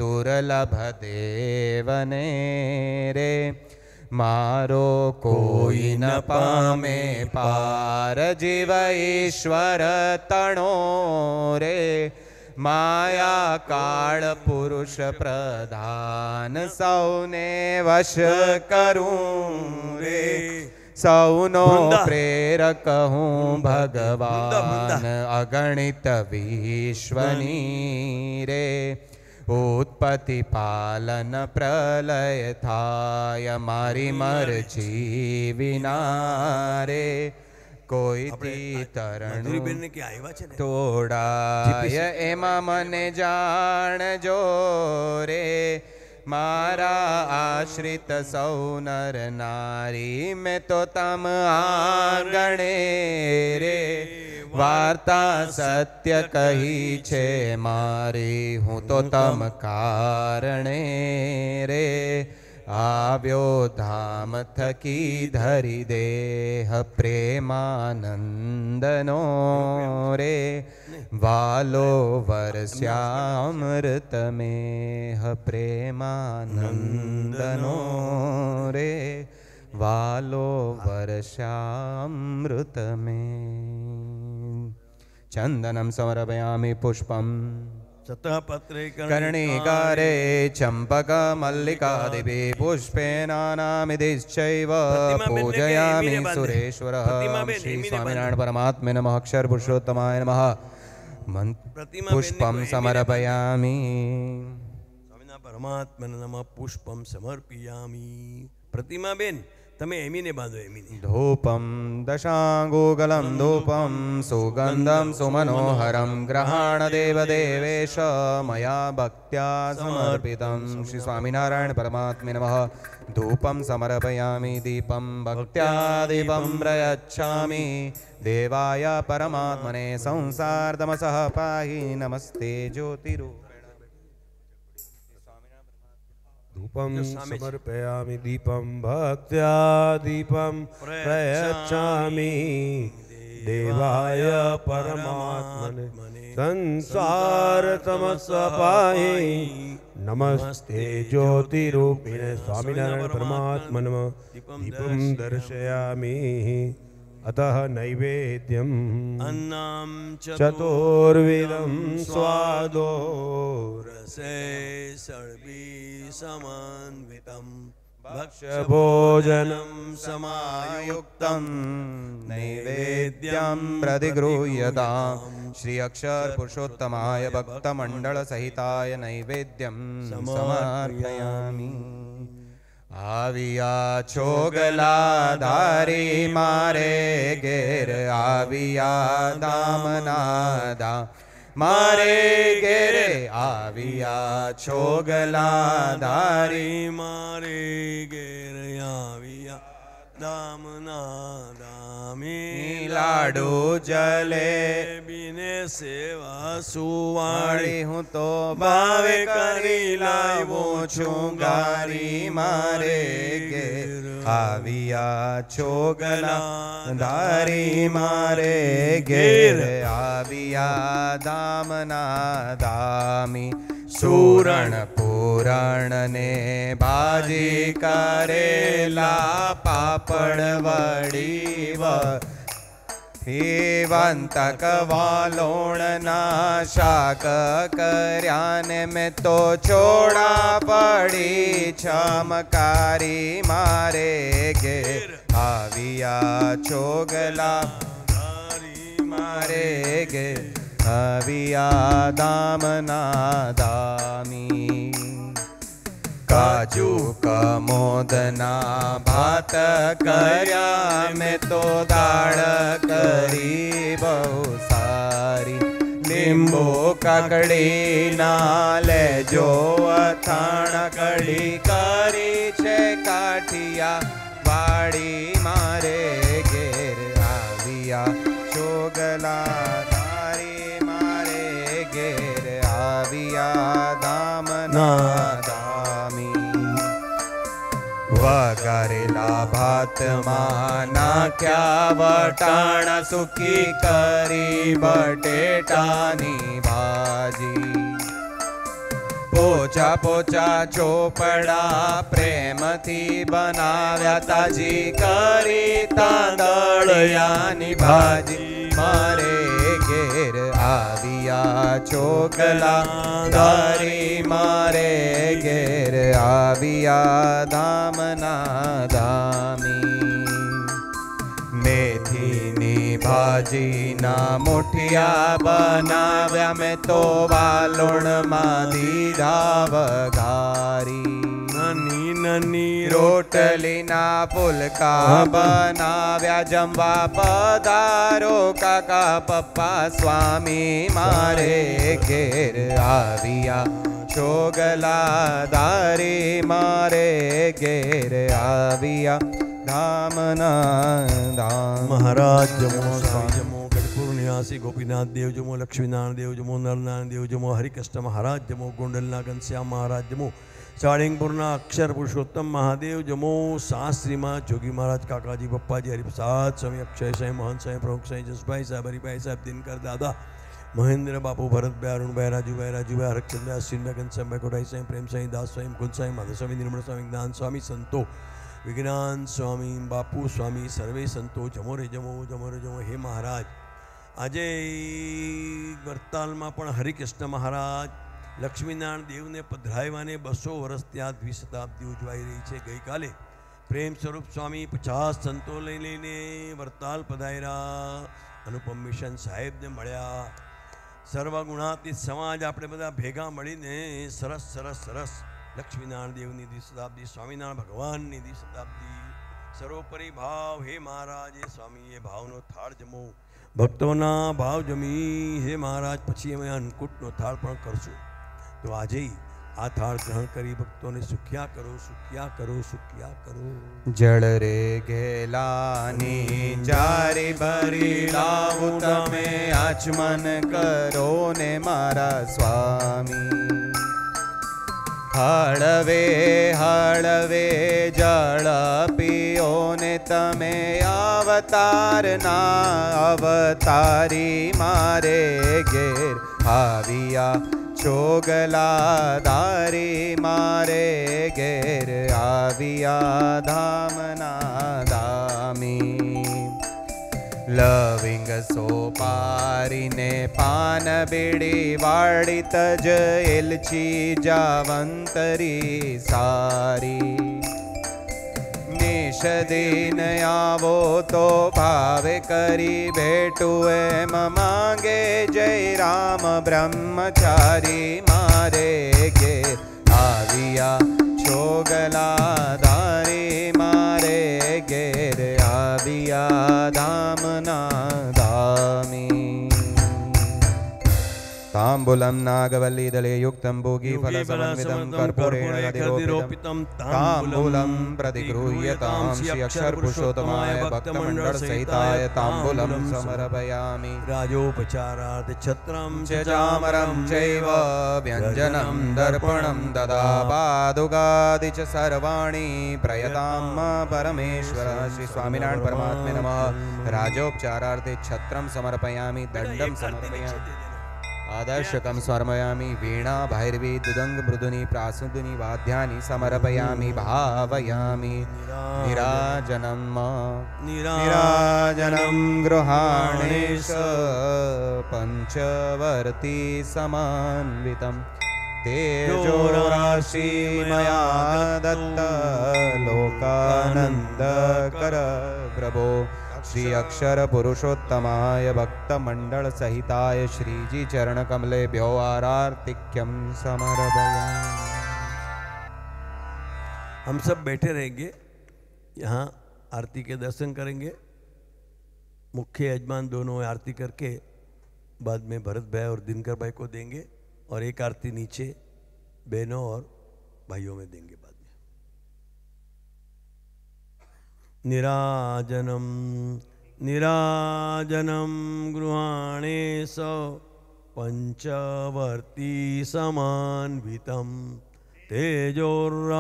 दुर्लभ देवने रे मारो कोई न पामे पार जीव ईश्वर तणो रे माया काल पुरुष प्रधान सौने वश करूं रे सौनो प्रेरक हूँ भगवान अगणित विश्वनी रे उत्पत्ति पालन प्रलय थाय मारी मरजी विना रे कोई तरण तोड़ाय एमा मने जान जो रे मारा आश्रित सौ नर नारी में तो तम आंगणे रे वार्ता सत्य कही छे मारी हूँ तो तम कारणे रे आव्यो धाम थकी धरी देह प्रेमानंदनो रे वालो वर्ष्यामृत में प्रेमानंदनो रे वालो वर्ष्यामृत में चंदनम समर्पयामि पुष्पम कर्णिकारे चंपक मल्लिकादिभि पुष्पेनानामिधिश्चैव पूजयामि सुरेश्वरः श्री स्वामिनारायण परमात्मे नमः अक्षर पुरुषोत्तमाय नमः पुष्पं समर्पयामि स्वामिनारायण परमात्मने नमः पुष्पं समर्पयामि प्रतिमा बेन तमे एमीने बांधो एमीने धूपं दशांगुगलं धूपं सुगंधं सुमनोहरं ग्रहाण देवदेवेश मया भक्त्या समर्पितं श्री स्वामिनारायण परमात्मे नमः धूपं समर्पयामि दीपं भक्त्या दीपं प्रयच्छामि देवाय परमात्मने संसारतमसः पाहि नमस्ते ज्योतिरूप धूपं समर्पयामि दीपं भक्त्या दीपं प्रयच्छामि देवाय परमात्मने संसारतमसः पाहि नमस्ते ज्योतिरूपिणे स्वामिनारायण परमात्मने दीपं दर्शयामि अतः नैवेद्यम् अन्नं चतुर्विधं स्वादो रसे सर्वी समन्वितं भक्ष्यभोजनं समायुक्तं नैवेद्यं प्रतिगृह्यतां श्री अक्षर पुरुषोत्तमाय भक्तमंडलसहिताय नैवेद्यं समर्पयामि आविया छोगला धारी मारे घेर आविया दामनादा मारे घेरे आविया छोगला धारी मारे घेर आविया दामनादा में लाडू जले बिने सेवा सुवाणी हूँ तो भावे करी लावो छुगारी मारे घेर आविया छोगला धारी मारे घेर आविया दामना दामी सूरण पूरण ने भाजी करेला पापड़ वड़ी वंतक वालोणना शाक कर्यान में तो छोड़ा पड़ी चमकारी मारे घेर आविया छोगला मारे घेर आविया दामना दामी काजू कमोदना भात कर्या में तो दाड़ करी बहु सारी लींबू ककड़ी ना ले जो अथाण कड़ी करी छे काठिया बाड़ी मारे घेर आविया छोगला धारी मारे घेर आविया दामना वगारेला भात माना क्या वटाणा सुकी करी बटेटानी भाजी પોચા પોચા ચોપડા પ્રેમથી બનાવ્યા તાજી કરી તાંદળિયાની ભાજી મારે ઘેર આવ્યા ચોગલા ધારી મારે ઘેર આવ્યા ધામના ધામી મેથીની ભાજીના મુઠિયા બનાવ્યા મેં તો વાલોણમાં દીધા વઘારી નાની નાની રોટલીના ફુલકા બનાવ્યા જમવા પધારો કાકા પપ્પા સ્વામી મારે ઘેર આવ્યા ચોગલા ધારી મારે ઘેર આવ્યા ધામના ધામ મહારાજ જમો સ્વામી જમો ગઢપુર નિવાસી ગોપીનાથ દેવ જમો લક્ષ્મીનારાયણ દેવ જમો નરનારાયણ દેવ જમો હરિકૃષ્ણ મહારાજ જમો ગોંડલના ઘનશ્યામ મહારાજ જમો સાળીંગપુરના અક્ષર પુરુષોત્તમ મહાદેવ જમો શાસ્ત્રીમાં જોગી મહારાજ કાકાજી પપ્પાજી હરિપ્રસાદ સ્વામી અક્ષય સાંઈ મહંત સાંઈ પ્રમુખ સાંઈ જસભાઈ સાહેબ હરિભાઈ સાહેબ દિનકર દાદા મહેન્દ્ર બાપુ ભરતભાઈ અરુણભાઈ રાજુભાઈ હરકચંદ્ર અશ્વિનભાઈ ઘનશ્યામભાઈ કોઠાઈ સાંઈ પ્રેમ સાંઈ દાસ સ્વામી મુકુંદ સાંઈ માધવ સ્વામી નિર્મળ સ્વામી જ્ઞાન સ્વામી સંતો વિજ્ઞાન સ્વામી બાપુ સ્વામી સર્વે સંતો જમો રે જમો હે મહારાજ આજે વરતાલમાં પણ હરિકૃષ્ણ મહારાજ લક્ષ્મીનારાયણ દેવને પધરાવ્યાને 200 વર્ષ ત્યાં દ્વિશતાબ્દી ઉજવાઈ રહી છે. ગઈકાલે પ્રેમ સ્વરૂપ સ્વામી 50 સંતો લઈને વરતાલ પધાર્યા. અનુપમ મિશન સાહેબને મળ્યા. સર્વગુણાતીત સમાજ આપણે બધા ભેગા મળીને સરસ લક્ષ્મીનારાયણ દેવની દ્વિશતાબ્દી, સ્વામિનારાયણ ભગવાનની દ્વિશતાબ્દી, સર્વોપરી ભાવ હે મહારાજ એ સ્વામી એ ભાવનો થાળ જમો, ભક્તોના ભાવ જમી હે મહારાજ. પછી અમે અન્નકૂટનો થાળ પણ કરશું. તો આજે આ થાળ ગ્રહણ કરી ભક્તોને સુખ્યા કરો. જળ રે ઘેલાની જારી ભરી લાવું તમે આચમન કરો ને મારા સ્વામી. હળવે જળ પીઓ ને તમે અવતારી મારે ઘેર આવ્યા ચોગલા ધારી મારે ઘેર આવ્યા ધામના ધામી. લવિંગ સોપારીને પાન બીડી વાળી તજ એલચી જાવંતરી સારી. નિષદીન આવો તો ભાવે કરી ભેટું એમ માંગે જય રામ બ્રહ્મચારી મારે ઘેર આવ્યા ચોગલા ધારી મારે ઘેર આવ્યા ધામના ધામી. તાંબુલમ નાગવલ્લીદલે યુક્તમ ભોગી ફલસમન્વિતમ કર્પૂરેણ અધિરોપિતમ તાંબુલમ પ્રતિગૃહ્યતામ શ્રી અક્ષર પુરુષોત્તમાય ભક્તમંડળ સહિતાય તાંબુલમ સમર્પયામિ. રાજોપચારાર્થ છત્રમ ચ ચામરમ ચૈવ વ્યંજનમ દર્પણમ તદા પાદુકાદિ ચ સર્વાણી પ્રયતામ પરમેશ્વર. શ્રી સ્વામિનારાયણ પરમાત્મે નમઃ. રાજોપચારાર્થે છત્રમ સમર્પયામિ, દંડમ સમર્પયામિ, આદર્શકમ સમર્પયામિ, વીણા ભૈરવી દુદંગ મૃદુની પ્રાસુદુની વાદ્યાની સમર્પયામિ. ભાવયામિ નિરાજનમ ગૃહાણેશ પંચવર્તી સમાન્વિતમ. તેજો રાશિ મયા દત્ત લોકાનંદ કર પ્રભો. શ્રી અક્ષર પુરુષોત્તમાય ભક્ત મંડળ સહિતાય શ્રીજી ચરણ કમલેભ્યો आरार्तिक्यम समर्पयामि. हम सब बैठे रहेंगे यहाँ, आरती के दर्शन करेंगे. मुख्य यजमान दोनों आरती करके बाद में भरत भाई और दिनकर भाई को देंगे और एक आरती नीचे बहनों और भाइयों में देंगे बाद में. निराजनम गृहाणेश पंचवर्ती समान्वितम. तेजोराशिर्मया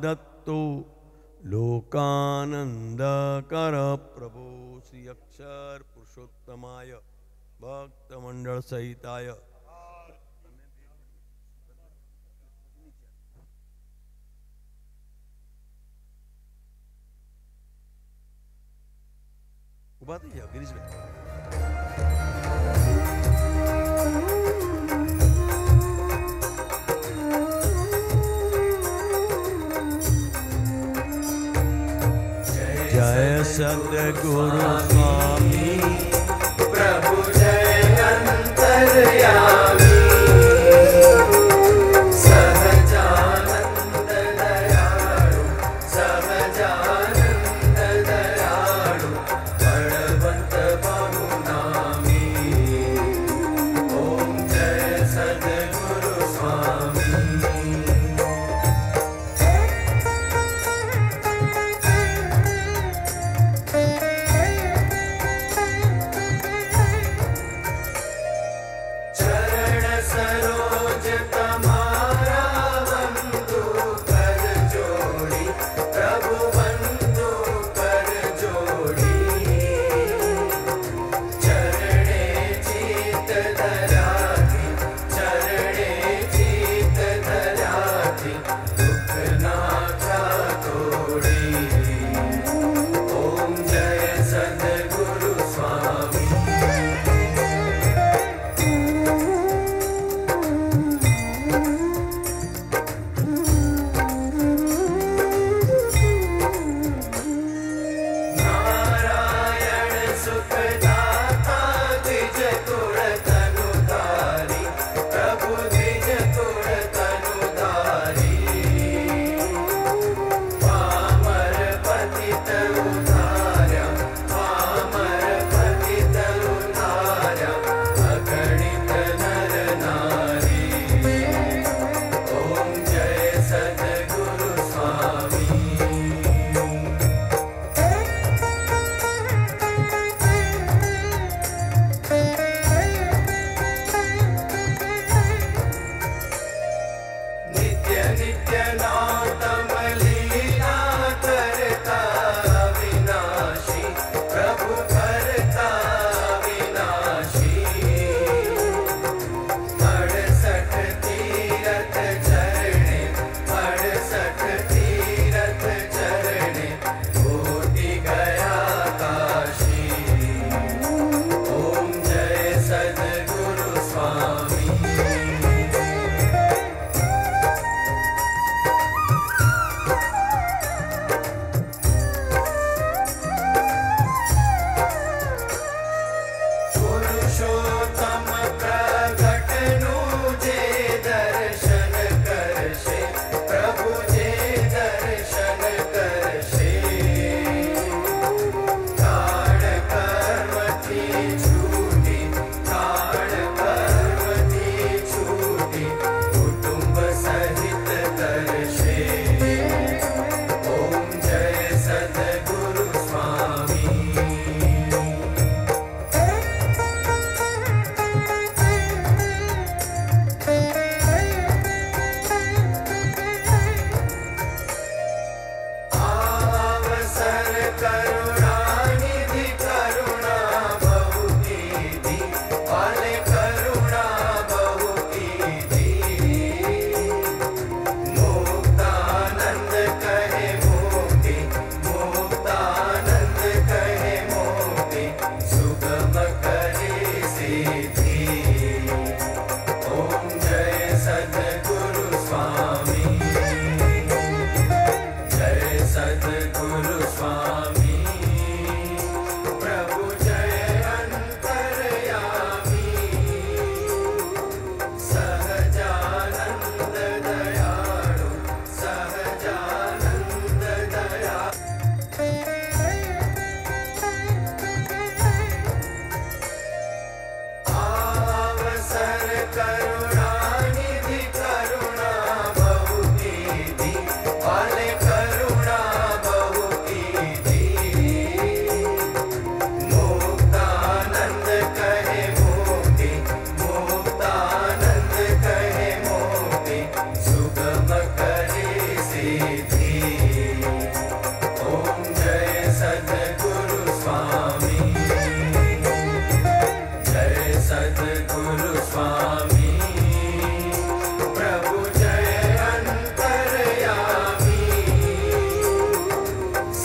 दत्तो लोकानंद कर प्रभु. श्री अक्षर पुरुषोत्तमाय भक्त मंडल सहिताय ઊભા થઈ જાઓ ગિરીશભાઈ. जय सद्गुरु स्वामी प्रभु जय अंतर्यामी सहजानंद दयाळु सहजानंद दयाळु बलवंत बहुनामी ओम जय सद्गुरु स्वामी.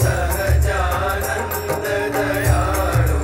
सहजानंद दयाळु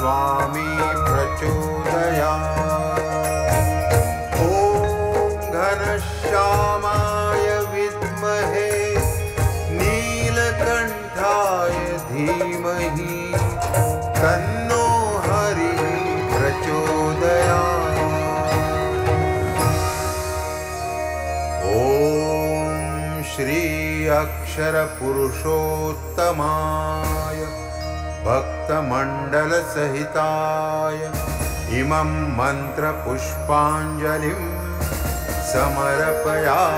स्वामी प्रचोदयात्। ॐ घनश्यामाय विद्महे नीलकण्ठाय धीमहि तन्नो हरिः प्रचोदयात्। ॐ श्री अक्षरपुरुषोत्तमाय भक्तमण्डलसहिताय इमं मन्त्रपुष्पाञ्जलिं समर्पयामि।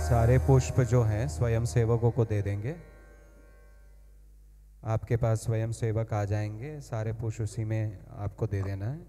सारे पुष्प जो हैं स्वयं सेवकों को दे देंगे। आपके पास स्वयं सेवक आ जाएंगे, सारे पुष्प उसी में आपको दे देना है।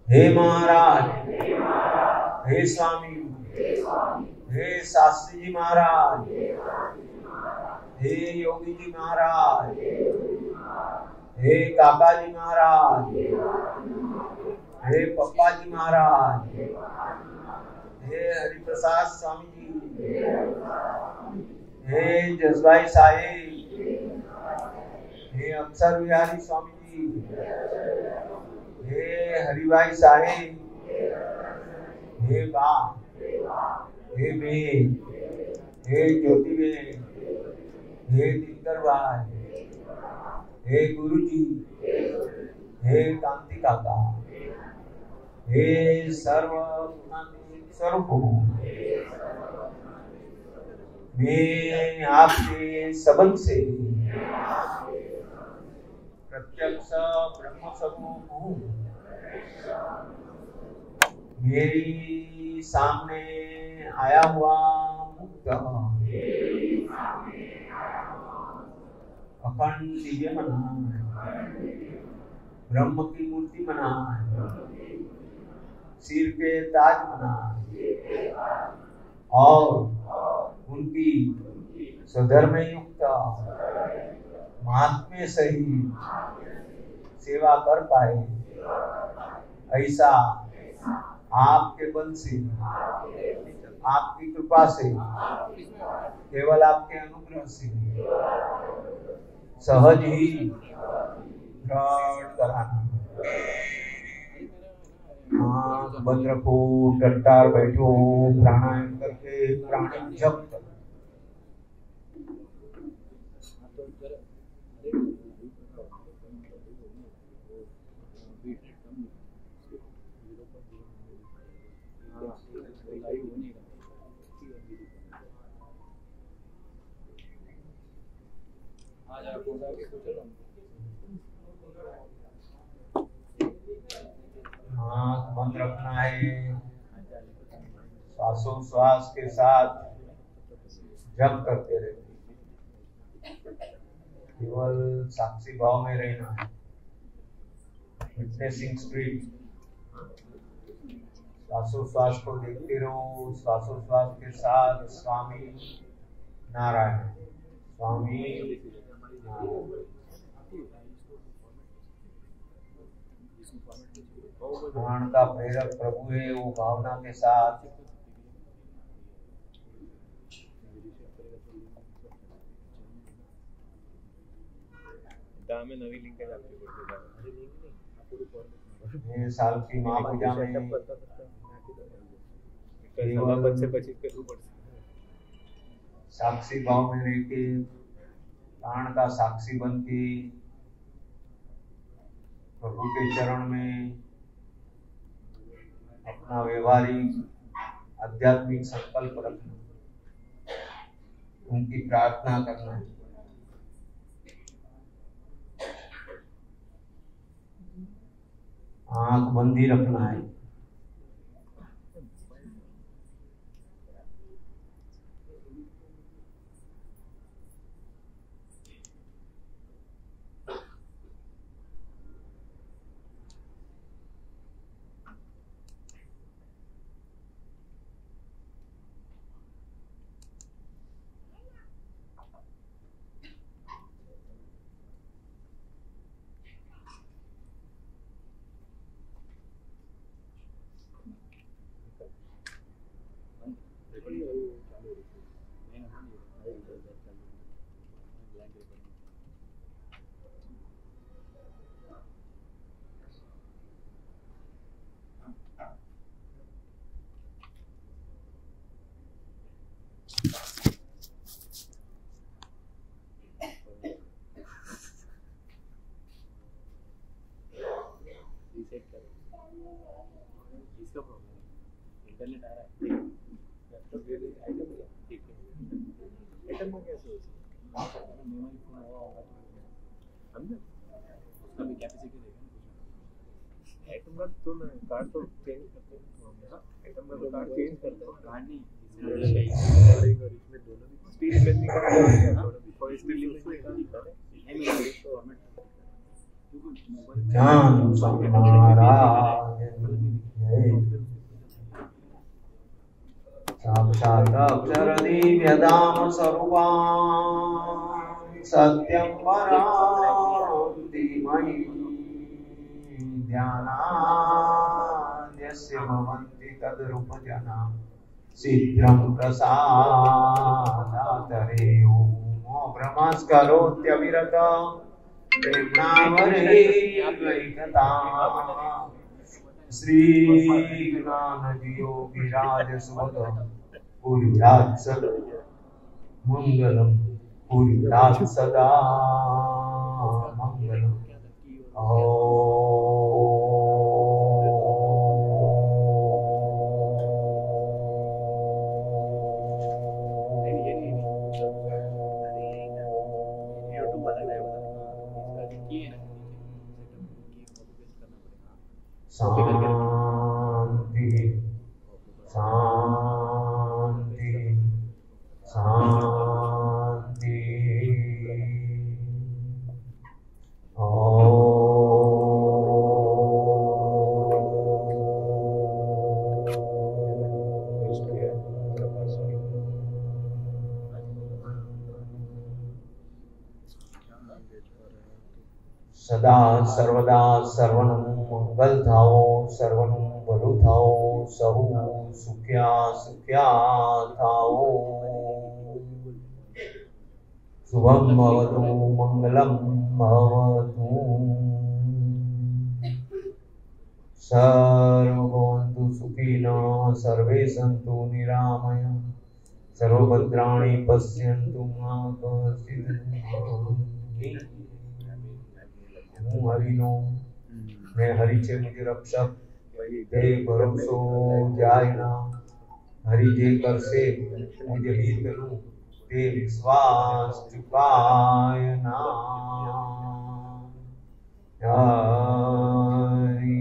हे महाराज, हे स्वामी, हे शास्त्री जी महाराज, हे योगी जी महाराज, हे काका जी महाराज, हे पप्पा जी महाराज, हे हरिप्रसाद स्वामी जी, हे जसभाई साहेब, हे अक्षर विहारी स्वामी जी, हे हरिभाई साहेब, हे बा, हे बेन, हे ज्योति बेन, हे दिनकर भाई, हे गुरुजी, हे कांति काका, हे सर्व गुणातीत स्वरूप, मैं आपके सबंध से प्रत्यक्ष ब्रह्म स्वरूप हूँ। मेरी सामने आया हुआ मुक्त अखंड दिव्य मना ब्रह्म की मूर्ति बना, सिर के ताज बना और उनकी स्वधर्म युक्त महात्म्य सही सेवा कर पाए, ऐसा आपके बल से, आपकी कृपा से, केवल आपके अनुग्रह से सहज ही दृढ़ कराना। आँख बंद रखो, टट्टार बैठो, प्राणायाम करके प्राणी जप करो। आँख बंद रखना है, श्वासोश्वास के साथ जप करते रहते, केवल साक्षी भाव में रहना है, विटनेसिंग स्पिरिट। श्वासोश्वास को देखते रहो, श्वासोश्वास के साथ स्वामी नारायण, स्वामी नारायण। प्राण का प्रेरक प्रभु है, वो भावना के साथ साल की माँ पूजा में साक्षी भाव में रह के प्राण का साक्षी बन के प्रभु के चरण में अपना व्यवहारिक आध्यात्मिक संकल्प रखना, उनकी प्रार्थना करना है। आंख बंदी रखना है। इसका प्रॉब्लम इंटरनेट आ रहा है, ठीक है आइटम में कैसे हो मेमोरी फुल हुआ होगा समझे, उसका भी कैपेसिटी देखना। आइटम का तो ना कार्ड तो चेंज करते हैं, आइटम का कार्ड चेंज करते हैं, कार्ड नहीं इसमें दोनों स्पीड लिमिट का कोई स्पीड लिमिट का ज्ञान महाराज साक्षात् अक्षर दिव्यधाम स्वरूपां सत्यं परां धीमहि ध्यानाद्यस्य भवन्ति तद्रूपजना शीघ्रं प्रसादातरे ओम ब्रह्मस्करोत्यविरतं प्रेम्णावरेकता श्री ज्ञानदियो विराज सुभद पुरीयात् सदा मंगलम पुरीयात् सदा मंगलम। शांति शांति शांति। सदा सर्वदा सर्वनं मंगल थाओ, सर्वनं भलु थाओ, सहु सुख्या सुख्या थाओ। शुभम भवतु मंगलम भवतु। सर्वभवन्तु सुखिनः, सर्वे सन्तु निरामया, सर्वभद्राणि पश्यन्तु मा कश्चित् दुःखं। હું હરિનો ને હરિ છે મુજે રક્ષક, તે ભરોસો જાય ના, હરિ જે કરશે મુજે હિતનું, તે વિશ્વાસ ચુકાય ના। હરિ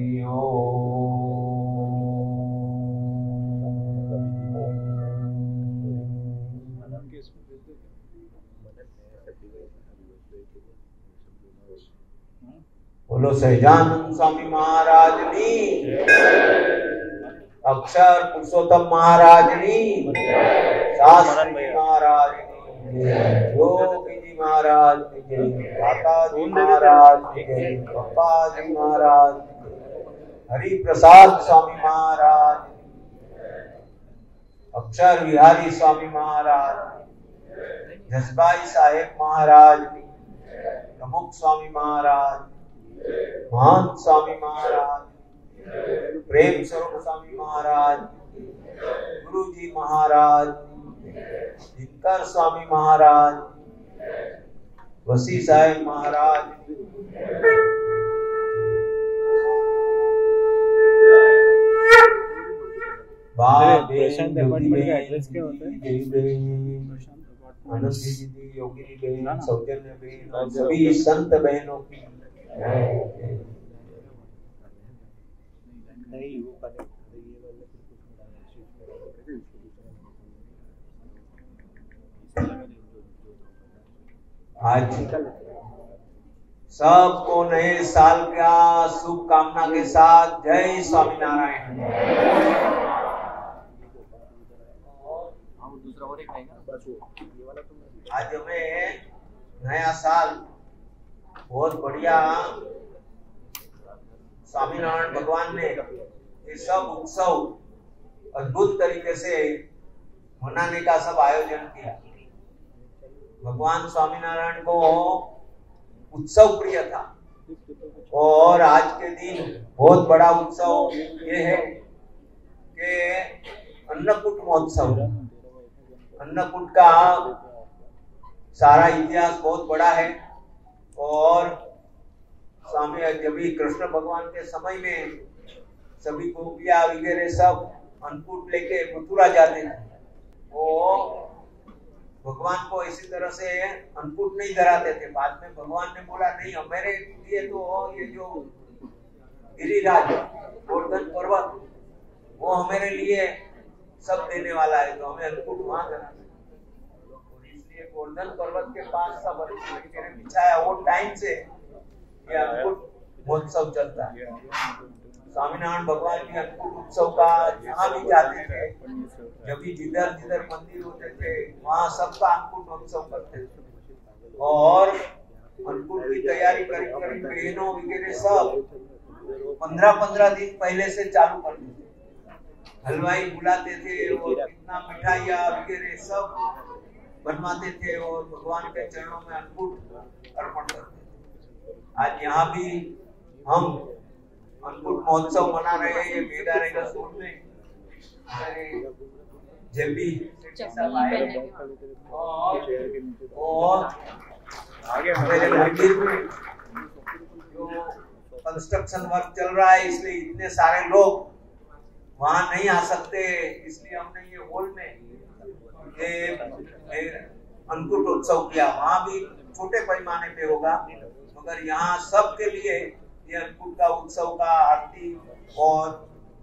बोलो सहजानंद स्वामी महाराज नी, अक्षर पुरुषोत्तम महाराज नी, शास्त्री महाराज नी, योगी जी महाराज की जय, दाता जी महाराज की जय, पप्पा जी महाराज की जय, हरि प्रसाद स्वामी महाराज, अक्षर विहारी स्वामी महाराज, जसबाई साहेब महाराज, प्रमुख स्वामी महाराज, महंत स्वामी महाराज, प्रेम स्वरूप स्वामी महाराज, गुरु जी महाराज, दिनकर स्वामी महाराज, वसी साहेब महाराज, आनंद जी, योगी बहन, सौजन्य बहन और सभी संत बहनों की आज सबको नए साल का शुभकामना के साथ जय स्वामीनारायण। आज हमें नया साल बहुत बढ़िया स्वामीनारायण भगवान ने ये सब उत्सव अद्भुत तरीके से मनाने का सब आयोजन किया। भगवान स्वामीनारायण को उत्सव प्रिय था और आज के दिन बहुत बड़ा उत्सव ये है कि अन्नकूट महोत्सव। अन्नकूट का सारा इतिहास बहुत बड़ा है और स्वामी जब भी कृष्ण भगवान के समय में सभी गोपियां वगैरह सब अन्नकूट लेके मथुरा जाते थे, वो भगवान को इसी तरह से अन्नकूट नहीं धराते थे। बाद में भगवान ने बोला नहीं, हमारे लिए तो ये जो गिरिराज गोवर्धन पर्वत वो हमारे लिए सब देने वाला है, तो हमें अन्नकूट वहां धराना। इसलिए गोवर्धन पर्वत के पास सब अन्नकूट बिछाया। वो टाइम से ये अन्नकूट महोत्सव चलता है। स्वामीनारायण भगवान की अन्नकूट उत्सव का जहाँ भी जाते थे, जब भी जिधर जिधर मंदिर होते थे वहाँ सबका अन्नकूट उत्सव करते थे और अन्नकूट की तैयारी करीब बहनों वगैरह सब 15-15 दिन पहले से चालू करते थे। हलवाई बुलाते थे और कितना मिठाइयाँ वगैरह सब बनवाते थे और भगवान के चरणों में अन्नकूट अर्पण करते थे। आज यहाँ भी हम अन्नकूट महोत्सव मना रहे हैं। ये मेगा रहेगा स्कूल में जब भी सब आए और मेरे मंदिर में जो कंस्ट्रक्शन वर्क चल रहा है, इसलिए इतने सारे लोग वहां नहीं आ सकते, इसलिए हमने ये हॉल में ये अन्नकूट उत्सव किया। वहां भी छोटे पैमाने पे होगा, मगर यहाँ सबके लिए ये अन्नकूट का उत्सव का आरती और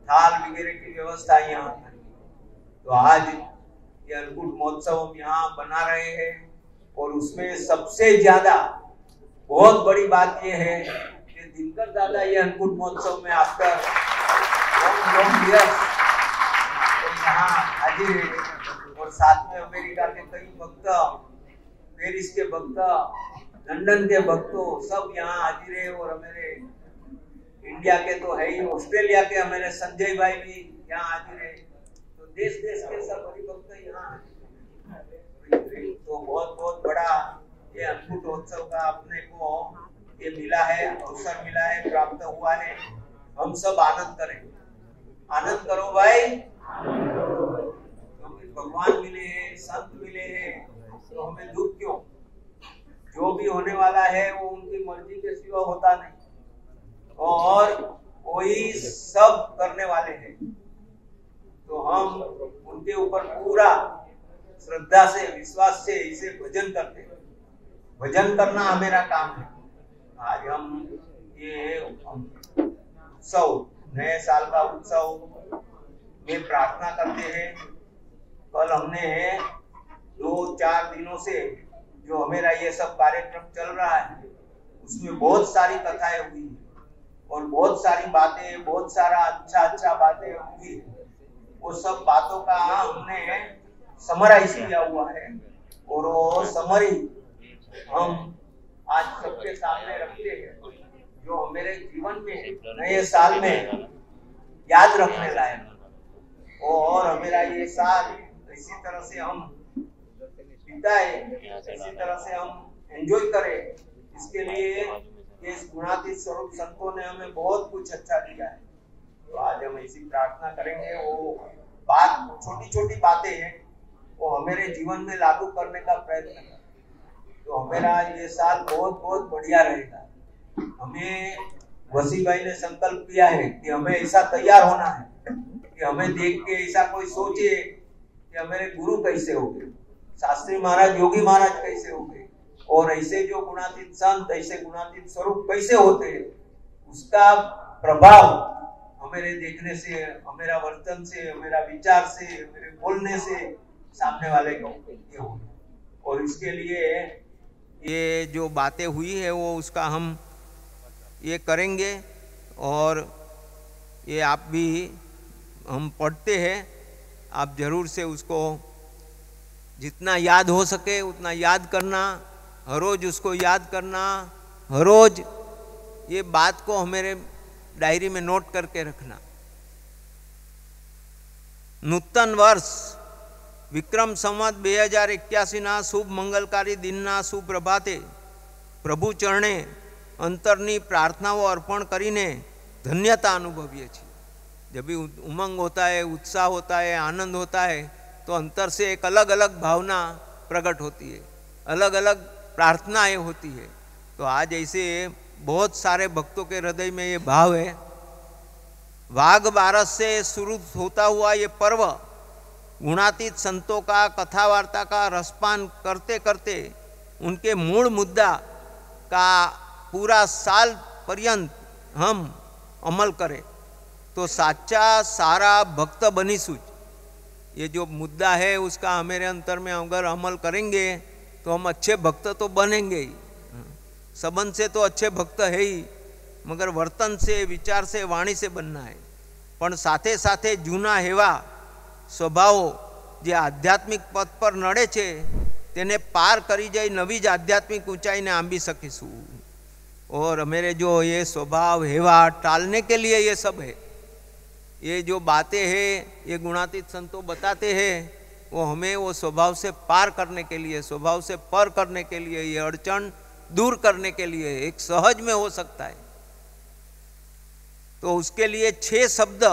थाल वगैरह की व्यवस्था यहाँ करी। तो आज ये अन्नकूट महोत्सव हम यहाँ बना रहे हैं, और उसमें सबसे ज्यादा बहुत बड़ी बात ये है कि दिनकर दादा ये अन्नकूट महोत्सव में आफ्टर लॉन्ग इयर्स यहाँ हाजिर है, और साथ में अमेरिका के कई भक्त, पेरिस के भक्त, लंदन के भक्तों सब यहाँ हाजिर है, और हमारे इंडिया के तो है ही, ऑस्ट्रेलिया के हमारे संजय भाई भी यहाँ हाजिर है। तो देश देश के सब हरिभक्त यहाँ, तो बहुत बहुत बड़ा ये अन्नकूट उत्सव का अपने को ये मिला है, अवसर मिला है, प्राप्त हुआ है। हम सब आनंद करें, आनंद करो भाई, क्योंकि भगवान मिले हैं, संत मिले हैं, तो हमें दुख क्यों? जो भी होने वाला है वो उनकी मर्जी के सिवा होता नहीं, और वही सब करने वाले हैं। तो हम उनके ऊपर पूरा श्रद्धा से, विश्वास से इसे भजन करते हैं। भजन करना हमारा काम है। आज हम ये उत्सव, नए साल का उत्सव में प्रार्थना करते हैं। कल हमने 2-4 दिनों से जो हमारा ये सब कार्यक्रम चल रहा है, उसमें बहुत सारी कथाएं हुई और बहुत सारी बातें, बहुत सारा अच्छा बातें हुई। वो सब बातों का हमने समराइज किया हुआ है, और वो समरी हम आज सबके सामने रखते हैं, जो हमारे जीवन में नए साल में याद रखने लायक। और हमारा ये साल इसी तरह से हम बिताए, इसी तरह से हम एंजॉय करें, इसके लिए ये गुणातीत स्वरूप संतों ने हमें बहुत कुछ अच्छा दिया है। तो आज हम ऐसी प्रार्थना करेंगे। वो बात, छोटी छोटी बातें हैं, वो हमारे जीवन में लागू करने का प्रयत्न करें, तो हमारा ये साल बहुत बहुत बढ़िया रहेगा। हमें वसी भाई ने संकल्प किया है कि हमें ऐसा तैयार होना है कि हमें देख के ऐसा कोई सोचे कि हमारे गुरु कैसे हो गए, शास्त्री महाराज, योगी महाराज कैसे हो गए, और ऐसे जो गुणातीत संत, ऐसे गुणातीत स्वरूप कैसे होते हैं, उसका प्रभाव हमारे देखने से, हमारा वर्तन से, हमारा विचार से, मेरे बोलने से सामने वाले को ये हो। और इसके लिए ये जो बातें हुई है वो उसका हम ये करेंगे, और ये आप भी, हम पढ़ते हैं, आप जरूर से उसको जितना याद हो सके उतना याद करना, हर रोज उसको याद करना, हर रोज ये बात को हमारे डायरी में नोट करके रखना। नूतन वर्ष विक्रम संवत 2081 शुभ मंगलकारी दिनना सुप्रभाते प्रभु चरणे अंतरनी प्रार्थनाओं अर्पण करीने धन्यता अनुभवीए छीए। जब भी उमंग होता है, उत्साह होता है, आनंद होता है, तो अंतर से एक अलग अलग भावना प्रकट होती है, अलग अलग प्रार्थनाएं होती है। तो आज ऐसे बहुत सारे भक्तों के हृदय में ये भाव है। वाघ बारस से शुरू होता हुआ ये पर्व गुणातीत संतों का, कथा वार्ता का रसपान करते करते उनके मूल मुद्दा का पूरा साल पर्यंत हम अमल करें तो साचा सारा भक्त बनीशु। ये जो मुद्दा है उसका हमारे अंतर में अगर अमल करेंगे तो हम अच्छे भक्त तो बनेंगे ही। संबंध से तो अच्छे भक्त है ही, मगर वर्तन से, विचार से, वाणी से बनना है। पण साथे साथे जूना हेवा स्वभावों जे आध्यात्मिक पथ पर नड़े छे तेने पार करी जाई नवी ज आध्यात्मिक ऊंचाई ने आंबी सकीशू। और मेरे जो ये स्वभाव हेवा टालने के लिए ये सब है, ये जो बातें हैं ये गुणातीत संतों बताते हैं, वो हमें वो स्वभाव से पार करने के लिए, स्वभाव से पर करने के लिए, ये अड़चन दूर करने के लिए एक सहज में हो सकता है। तो उसके लिए 6 शब्द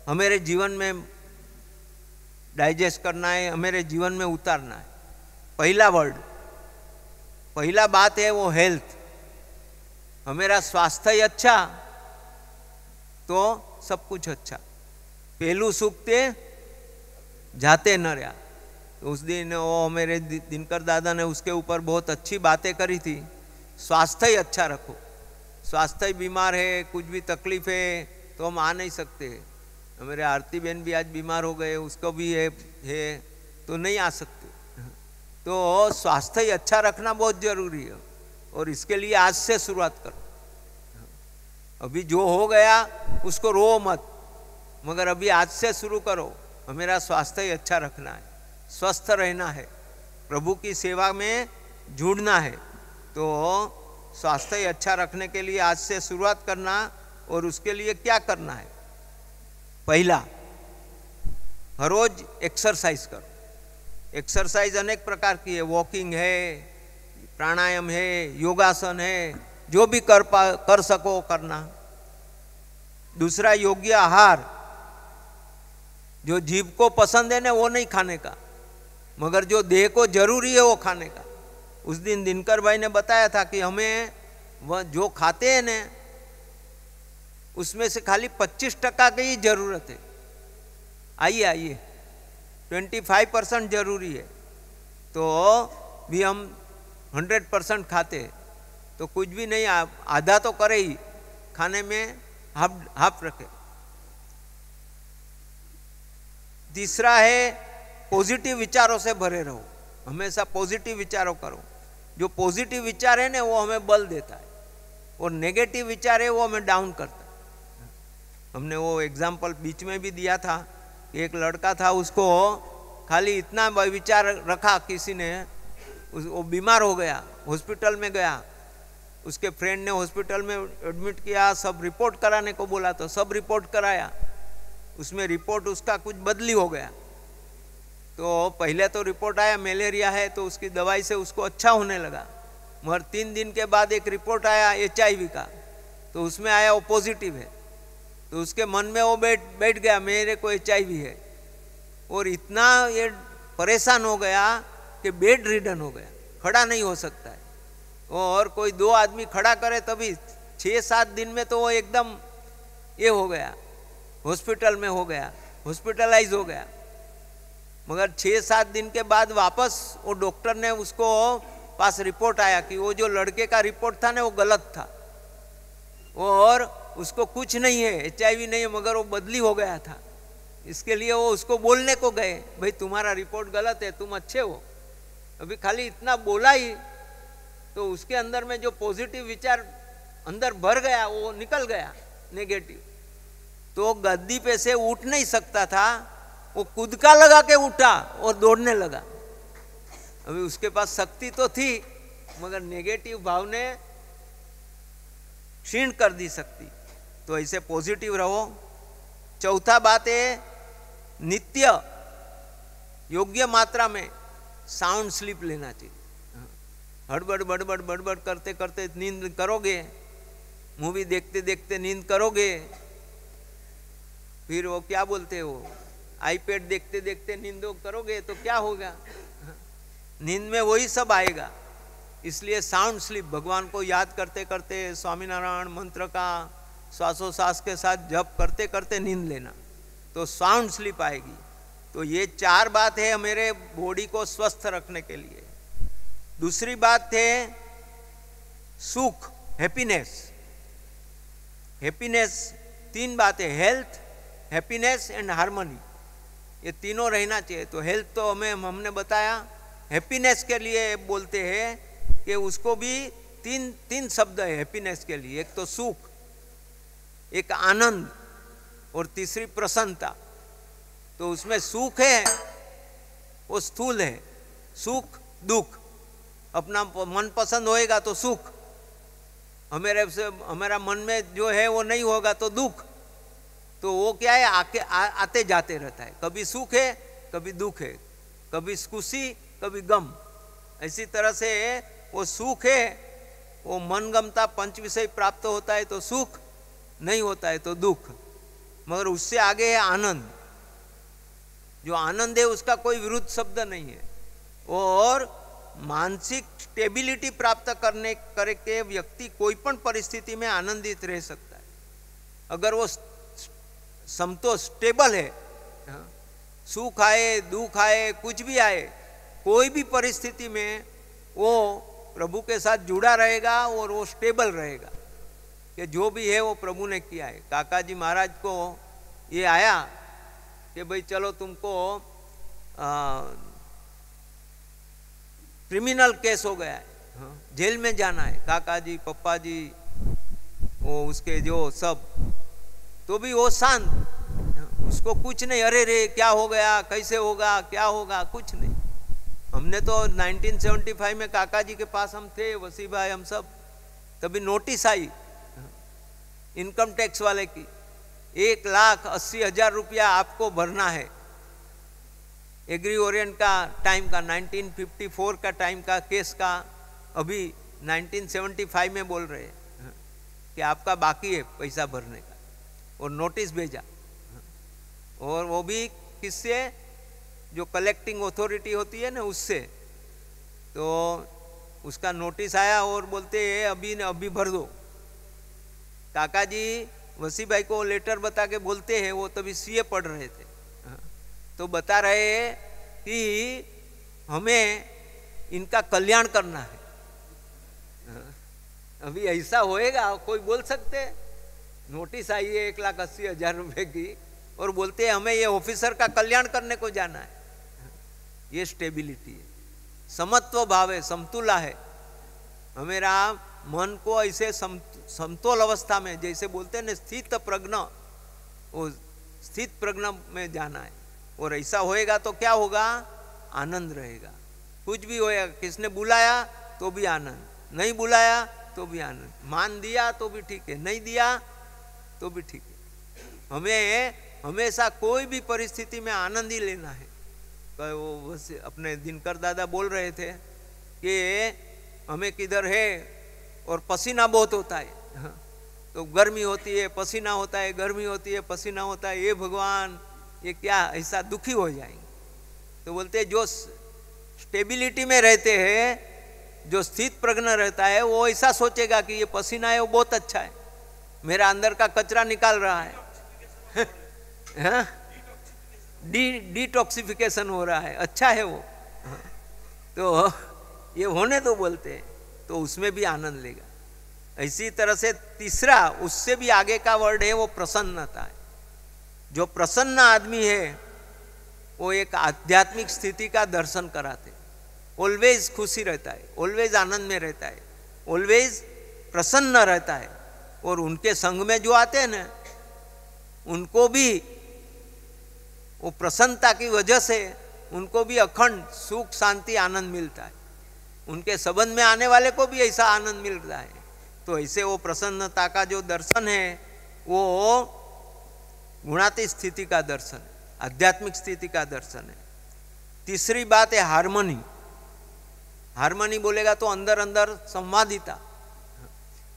हमारे जीवन में डाइजेस्ट करना है, हमारे जीवन में उतारना है। पहला वर्ड, पहला बात है वो हेल्थ। हमेरा स्वास्थ्य अच्छा तो सब कुछ अच्छा। पहलू सुख ते जाते न रहा। तो उस दिन वो मेरे दिनकर दादा ने उसके ऊपर बहुत अच्छी बातें करी थी। स्वास्थ्य अच्छा रखो, स्वास्थ्य बीमार है, कुछ भी तकलीफ है तो हम आ नहीं सकते। मेरे आरती बहन भी आज बीमार हो गए, उसको भी है तो नहीं आ सकते। तो स्वास्थ्य अच्छा रखना बहुत जरूरी है और इसके लिए आज से शुरुआत करो। अभी जो हो गया उसको रो मत, मगर अभी आज से शुरू करो। मेरा स्वास्थ्य अच्छा रखना है, स्वस्थ रहना है, प्रभु की सेवा में जुड़ना है। तो स्वास्थ्य अच्छा रखने के लिए आज से शुरुआत करना। और उसके लिए क्या करना है? पहला, हर रोज एक्सरसाइज करो। एक्सरसाइज अनेक प्रकार की है, वॉकिंग है, प्राणायाम है, योगासन है, जो भी कर सको करना। दूसरा, योग्य आहार, जो जीभ को पसंद है ना वो नहीं खाने का, मगर जो देह को जरूरी है वो खाने का। उस दिन दिनकर भाई ने बताया था कि हमें वह जो खाते हैं ना उसमें से खाली 25% की ही जरूरत है। आइए 25% जरूरी है। तो भी हम 100% खाते तो कुछ भी नहीं, आधा तो करे ही, खाने में हाफ रखे। तीसरा है पॉजिटिव विचारों से भरे रहो, हमेशा पॉजिटिव विचारों करो। जो पॉजिटिव विचार है ना वो हमें बल देता है और नेगेटिव विचार है वो हमें डाउन करता है। हमने वो एग्जाम्पल बीच में भी दिया था कि एक लड़का था, उसको खाली इतना विचार रखा किसी ने, वो बीमार हो गया, हॉस्पिटल में गया, उसके फ्रेंड ने हॉस्पिटल में एडमिट किया, सब रिपोर्ट कराने को बोला तो सब रिपोर्ट कराया। उसमें रिपोर्ट उसका कुछ बदली हो गया। तो पहले तो रिपोर्ट आया मलेरिया है, तो उसकी दवाई से उसको अच्छा होने लगा। मगर 3 दिन के बाद एक रिपोर्ट आया HIV का, तो उसमें आया वो पॉजिटिव है। तो उसके मन में वो बैठ गया मेरे को HIV है, और इतना ये परेशान हो गया कि बेड रिडन हो गया, खड़ा नहीं हो सकता है। और कोई 2 आदमी खड़ा करे तभी 6-7 दिन में तो वो एकदम ये हो गया, हॉस्पिटल में हो गया, हॉस्पिटलाइज हो गया। मगर 6-7 दिन के बाद वापस वो डॉक्टर ने उसको पास रिपोर्ट आया कि वो जो लड़के का रिपोर्ट था ना वो गलत था, और उसको कुछ नहीं है, HIV नहीं है, मगर वो बदली हो गया था। इसके लिए वो उसको बोलने को गए, भाई तुम्हारा रिपोर्ट गलत है, तुम अच्छे हो। अभी खाली इतना बोला ही तो उसके अंदर में जो पॉजिटिव विचार अंदर भर गया वो निकल गया नेगेटिव। तो गद्दी पे से उठ नहीं सकता था, वो कूदका लगा के उठा और दौड़ने लगा। अभी उसके पास शक्ति तो थी, मगर नेगेटिव भाव ने क्षीण कर दी शक्ति। तो ऐसे पॉजिटिव रहो। चौथा बात है, नित्य योग्य मात्रा में साउंड स्लीप लेना चाहिए। हड़बड़ बड़बड़ बड़बड़ करते करते नींद करोगे, मूवी देखते देखते नींद करोगे, फिर वो क्या बोलते हो आईपैड देखते देखते नींद करोगे तो क्या होगा? नींद में वही सब आएगा। इसलिए साउंड स्लीप, भगवान को याद करते करते स्वामीनारायण मंत्र का श्वासोश्वास के साथ जप करते करते नींद लेना, तो साउंड स्लीप आएगी। तो ये 4 बात है मेरे बॉडी को स्वस्थ रखने के लिए। दूसरी बात है सुख, हैप्पीनेस। हैप्पीनेस 3 बातें, हेल्थ, हैप्पीनेस एंड हार्मनी, ये तीनों रहना चाहिए। तो हेल्थ तो हमने बताया। हैप्पीनेस के लिए बोलते हैं कि उसको भी तीन शब्द है हैप्पीनेस के लिए। एक तो सुख, एक आनंद, और तीसरी प्रसन्नता। तो उसमें सुख है वो स्थूल है, सुख दुख। अपना मन पसंद होएगा तो सुख, हमारा मन में जो है वो नहीं होगा तो दुख। तो वो क्या है, आते जाते रहता है, कभी सुख है कभी दुख है, कभी खुशी कभी गम। इसी तरह से वो सुख है वो मनगमता पंच विषय प्राप्त होता है तो सुख, नहीं होता है तो दुख। मगर उससे आगे है आनंद। जो आनंद है उसका कोई विरुद्ध शब्द नहीं है। और मानसिक स्टेबिलिटी प्राप्त करके व्यक्ति कोई पण परिस्थिति में आनंदित रह सकता है। अगर वो समतोष स्टेबल है, सुख आए दुख आए कुछ भी आए, कोई भी परिस्थिति में वो प्रभु के साथ जुड़ा रहेगा और वो स्टेबल रहेगा कि जो भी है वो प्रभु ने किया है। काका जी महाराज को ये आया कि भाई चलो तुमको क्रिमिनल केस हो गया है, जेल में जाना है, काका जी पप्पा जी वो उसके जो सब, तो भी वो शांत, उसको कुछ नहीं, अरे रे क्या हो गया, कैसे होगा, क्या होगा, कुछ नहीं। हमने तो 1975 में काका जी के पास हम थे, वसी भाई हम सब, तभी नोटिस आई इनकम टैक्स वाले की, 1,80,000 रुपया आपको भरना है। एग्री ओरिएंट का टाइम का 1954 का टाइम का केस का अभी 1975 में बोल रहे हैं कि आपका बाकी है पैसा भरने का, और नोटिस भेजा, और वो भी किससे, जो कलेक्टिंग अथॉरिटी होती है ना उससे। तो उसका नोटिस आया और बोलते हैं अभी भर दो। काका जी वसी भाई को लेटर बता के बोलते हैं, वो तभी सीए पढ़ रहे थे, तो बता रहे कि हमें इनका कल्याण करना है। अभी ऐसा होएगा, कोई बोल सकते, नोटिस आई है 1,80,000 रुपए की, और बोलते हैं हमें ये ऑफिसर का कल्याण करने को जाना है। ये स्टेबिलिटी है, समत्व भाव है, समतुला है। हमेरा मन को ऐसे समतोल अवस्था में, जैसे बोलते हैं ना स्थित प्रज्ञ, वो स्थित प्रज्ञ में जाना है। और ऐसा होएगा तो क्या होगा, आनंद रहेगा। कुछ भी होएगा, किसने बुलाया तो भी आनंद, नहीं बुलाया तो भी आनंद, मान दिया तो भी ठीक है, नहीं दिया तो भी ठीक है। हमें हमेशा कोई भी परिस्थिति में आनंद ही लेना है। वो अपने दिनकर दादा बोल रहे थे कि हमें किधर है और पसीना बहुत होता है, तो गर्मी होती है पसीना होता है, गर्मी होती है पसीना होता है, ये भगवान ये क्या, ऐसा दुखी हो जाएंगे। तो बोलते जो स्टेबिलिटी में रहते हैं, जो स्थित प्रज्ञ रहता है, वो ऐसा सोचेगा कि ये पसीना है वो बहुत अच्छा है, मेरा अंदर का कचरा निकाल रहा है, डिटॉक्सिफिकेशन हो रहा है, अच्छा है वो। तो ये होने तो बोलते हैं, तो उसमें भी आनंद लेगा। इसी तरह से तीसरा, उससे भी आगे का वर्ड है वो प्रसन्नता है। जो प्रसन्न आदमी है वो एक आध्यात्मिक स्थिति का दर्शन कराते, ऑलवेज खुशी रहता है, ऑलवेज आनंद में रहता है, ऑलवेज प्रसन्न रहता है। और उनके संग में जो आते हैं ना, उनको भी वो प्रसन्नता की वजह से उनको भी अखंड सुख शांति आनंद मिलता है। उनके संबंध में आने वाले को भी ऐसा आनंद मिल रहा है। तो ऐसे वो प्रसन्नता का जो दर्शन है वो गुणातीत स्थिति का दर्शन है, आध्यात्मिक स्थिति का दर्शन है। तीसरी बात है हार्मनी। हार्मनी बोलेगा तो अंदर अंदर संवादिता।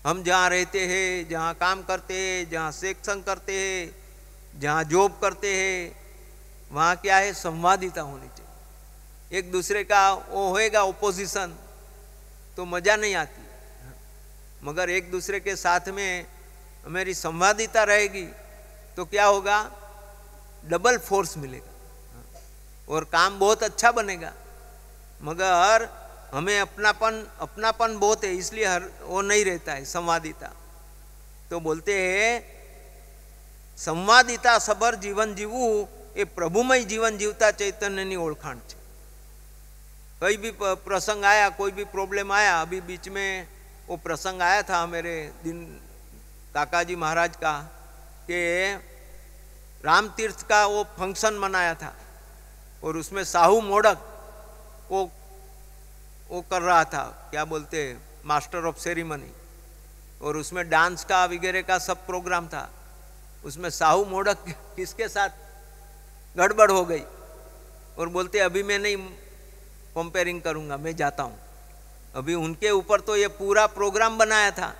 हम जहाँ रहते हैं, जहाँ काम करते हैं, जहाँ सत्संग करते हैं, जहाँ जॉब करते हैं, वहाँ क्या है, संवादिता होनी चाहिए। एक दूसरे का वो होएगा ओपोजिशन तो मज़ा नहीं आती, मगर एक दूसरे के साथ में हमारी संवादिता रहेगी तो क्या होगा, डबल फोर्स मिलेगा और काम बहुत अच्छा बनेगा। मगर हमें अपनापन बहुत है, इसलिए वो नहीं रहता है संवादिता। तो बोलते हैं संवादिता सबर जीवन जीवू ये प्रभुमय जीवन जीवता चैतन्यनी ओळखाण छे। कोई भी प्रसंग आया, कोई भी प्रॉब्लम आया, अभी बीच में वो प्रसंग आया था मेरे दिन काका जी महाराज का कि राम तीर्थ का वो फंक्शन मनाया था और उसमें साहू मोडक वो कर रहा था, क्या बोलते मास्टर ऑफ सेरेमनी, और उसमें डांस का वगैरह का सब प्रोग्राम था। उसमें साहू मोडक किसके साथ गड़बड़ हो गई और बोलते अभी मैं नहीं कंपेयरिंग करूंगा, मैं जाता हूँ। अभी उनके ऊपर तो ये पूरा प्रोग्राम बनाया था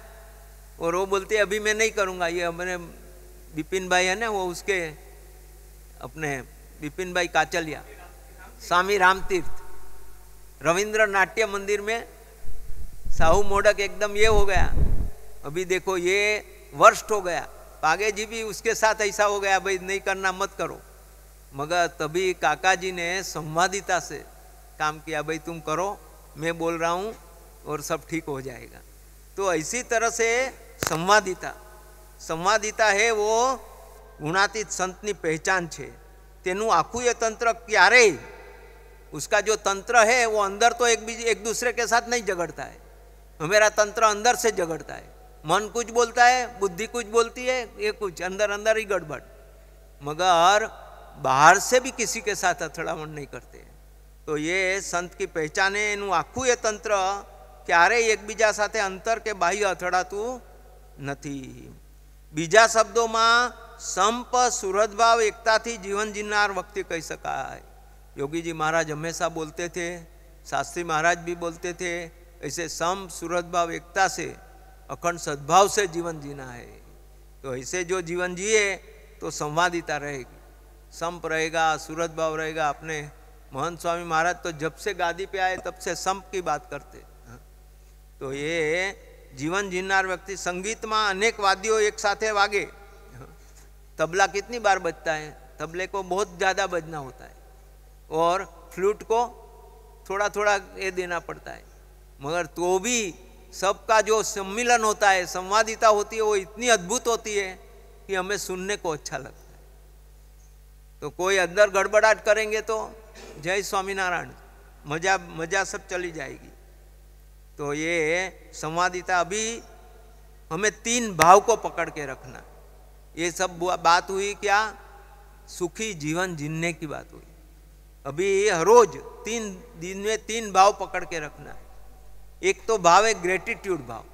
और वो बोलते अभी मैं नहीं करूँगा। ये अपने विपिन भाई है ना, वो उसके अपने विपिन भाई काचलिया, स्वामी राम तीर्थ, रविंद्र नाट्य मंदिर में साहू मोडक एकदम ये हो गया, अभी देखो ये वर्स्ट हो गया, पागे जी भी उसके साथ ऐसा हो गया, भाई नहीं करना मत करो। मगर तभी काका जी ने संवादिता से काम किया, भाई तुम करो, मैं बोल रहा हूँ और सब ठीक हो जाएगा। तो इसी तरह से संवादिता है वो गुणातीत संतनी पहचान है। तेनु आखू ये तंत्र क्यारे उसका जो तंत्र है वो अंदर तो एक दूसरे के साथ नहीं झगड़ता है, मेरा तंत्र अंदर से झगड़ता है। मन कुछ बोलता है, बुद्धि कुछ बोलती है, ये कुछ अंदर अंदर ही गड़बड़, मगर बाहर से भी किसी के साथ અથડામણ नहीं करते। तो ये संत की पहचान है। एनु आखू ये तंत्र क्यारे एकबीजा साथे अंतर के बाह्य અથડાતું નથી। बीजा शब्दों में संप सुहृदभाव एकता थी जीवन जीवनार व्यक्ति कही शकाय। योगी जी महाराज हमेशा बोलते थे, शास्त्री महाराज भी बोलते थे, ऐसे संप सुहृदभाव एकता से अखंड सद्भाव से जीवन जीना है। तो ऐसे जो जीवन जिए तो संवादिता रहेगी, संप रहेगा, सुहृदभाव रहेगा। अपने महंत स्वामी महाराज तो जब से गादी पे आए तब से संप की बात करते। तो ये जीवन जीवनार व्यक्ति, संगीत में अनेक वाद्यों एक साथे वागे। तबला कितनी बार बजता है, तबले को बहुत ज़्यादा बजना होता है और फ्लूट को थोड़ा थोड़ा ये देना पड़ता है, मगर तो भी सबका जो सम्मिलन होता है, संवादिता होती है, वो इतनी अद्भुत होती है कि हमें सुनने को अच्छा लगता है। तो कोई अंदर गड़बड़ाहट करेंगे तो जय स्वामीनारायण, मजा सब चली जाएगी। तो ये संवादिता, अभी हमें 3 भाव को पकड़ के रखना। ये सब बात हुई क्या, सुखी जीवन जीने की बात हुई। अभी हर रोज 3 दिन में 3 भाव पकड़ के रखना है। एक तो भाव है ग्रेटिट्यूड भाव,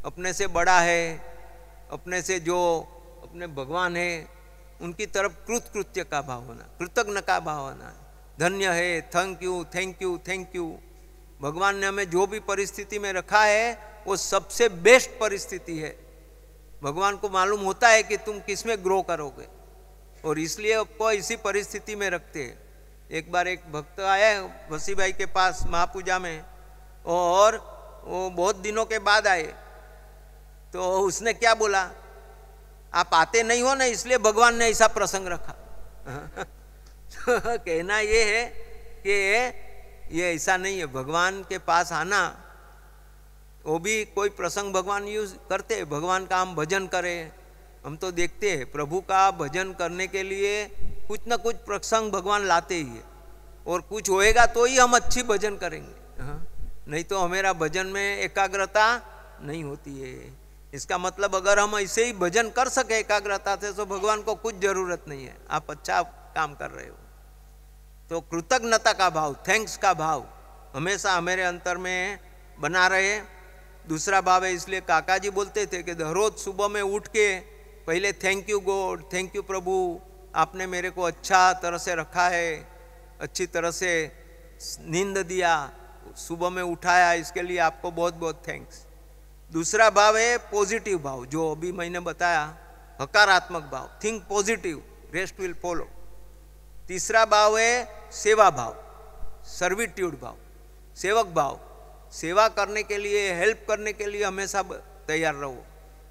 अपने से बड़ा है, अपने से जो अपने भगवान है उनकी तरफ कृतकृत्य का भाव होना, कृतज्ञ का भाव होना। धन्य है, thank you thank you thank you. भगवान ने हमें जो भी परिस्थिति में रखा है वो सबसे बेस्ट परिस्थिति है। भगवान को मालूम होता है कि तुम किस में ग्रो करोगे और इसलिए आपको इसी परिस्थिति में रखते हैं। एक बार एक भक्त आया वसी भाई के पास महापूजा में, और वो बहुत दिनों के बाद आए। तो उसने क्या बोला, आप आते नहीं हो ना इसलिए भगवान ने ऐसा प्रसंग रखा। कहना ये है कि ये ऐसा नहीं है, भगवान के पास आना वो भी कोई प्रसंग भगवान यूज करते हैं। भगवान का हम भजन करें, हम तो देखते हैं प्रभु का भजन करने के लिए कुछ न कुछ प्रसंग भगवान लाते ही है, और कुछ होएगा तो ही हम अच्छी भजन करेंगे, नहीं तो हमारा भजन में एकाग्रता नहीं होती है। इसका मतलब अगर हम ऐसे ही भजन कर सके एकाग्रता से तो भगवान को कुछ जरूरत नहीं है, आप अच्छा काम कर रहे हो। तो कृतज्ञता का भाव, थैंक्स का भाव हमेशा हमारे अंतर में बना रहे। दूसरा भाव है, इसलिए काका जी बोलते थे कि रोज सुबह में उठ के पहले thank you God, thank you प्रभु, आपने मेरे को अच्छा तरह से रखा है, अच्छी तरह से नींद दिया, सुबह में उठाया, इसके लिए आपको बहुत बहुत थैंक्स। दूसरा भाव है पॉजिटिव भाव, जो अभी मैंने बताया, हकारात्मक भाव, think positive, rest will follow. तीसरा भाव है सेवा भाव, सर्विट्यूड भाव, सेवक भाव, सेवा करने के लिए, हेल्प करने के लिए हमेशा तैयार रहो।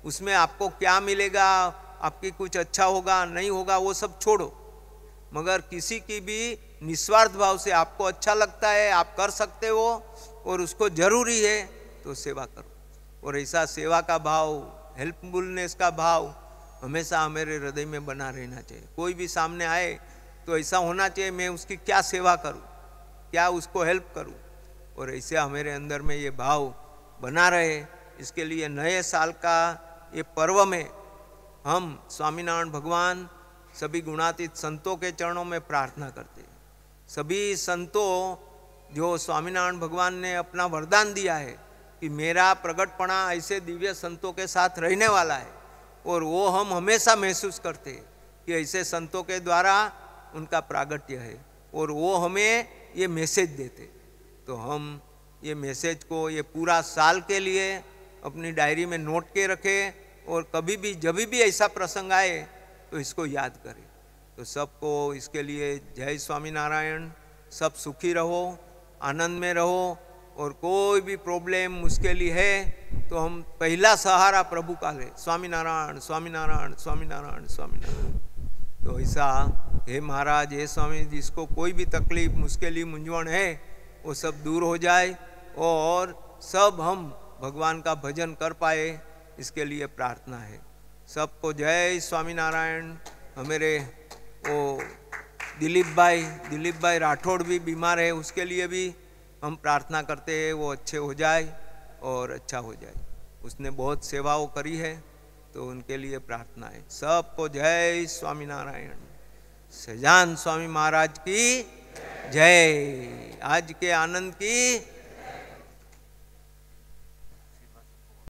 उसमें आपको क्या मिलेगा, आपकी कुछ अच्छा होगा नहीं होगा वो सब छोड़ो, मगर किसी की भी निस्वार्थ भाव से आपको अच्छा लगता है, आप कर सकते हो और उसको जरूरी है तो सेवा करो। और ऐसा सेवा का भाव, हेल्पफुलनेस का भाव हमेशा हमारे हृदय में बना रहना चाहिए। कोई भी सामने आए तो ऐसा होना चाहिए मैं उसकी क्या सेवा करूं, क्या उसको हेल्प करूं, और ऐसे हमारे अंदर में ये भाव बना रहे। इसके लिए नए साल का ये पर्व में हम स्वामीनारायण भगवान सभी गुणातीत संतों के चरणों में प्रार्थना करते हैं। सभी संतों जो स्वामीनारायण भगवान ने अपना वरदान दिया है कि मेरा प्रगटपना ऐसे दिव्य संतों के साथ रहने वाला है, और वो हम हमेशा महसूस करते हैं कि ऐसे संतों के द्वारा उनका प्रागट्य है, और वो हमें ये मैसेज देते। तो हम ये मैसेज को ये पूरा साल के लिए अपनी डायरी में नोट के रखें, और कभी भी जब भी ऐसा प्रसंग आए तो इसको याद करें। तो सबको इसके लिए जय स्वामीनारायण, सब सुखी रहो, आनंद में रहो, और कोई भी प्रॉब्लम मुश्किल है तो हम पहला सहारा प्रभु का ले, स्वामीनारायण स्वामीनारायण स्वामीनारायण स्वामीनारायण। तो ऐसा हे महाराज, हे स्वामी, जिसको कोई भी तकलीफ मुश्किल मूंझवण है वो सब दूर हो जाए और सब हम भगवान का भजन कर पाए, इसके लिए प्रार्थना है। सबको जय स्वामीनारायण। हमारे वो दिलीप भाई राठौड़ भी बीमार है, उसके लिए भी हम प्रार्थना करते हैं वो अच्छे हो जाए और अच्छा हो जाए। उसने बहुत सेवाओं करी है तो उनके लिए प्रार्थना है। सबको जय स्वामीनारायण। सजान स्वामी महाराज की जय। आज के आनंद की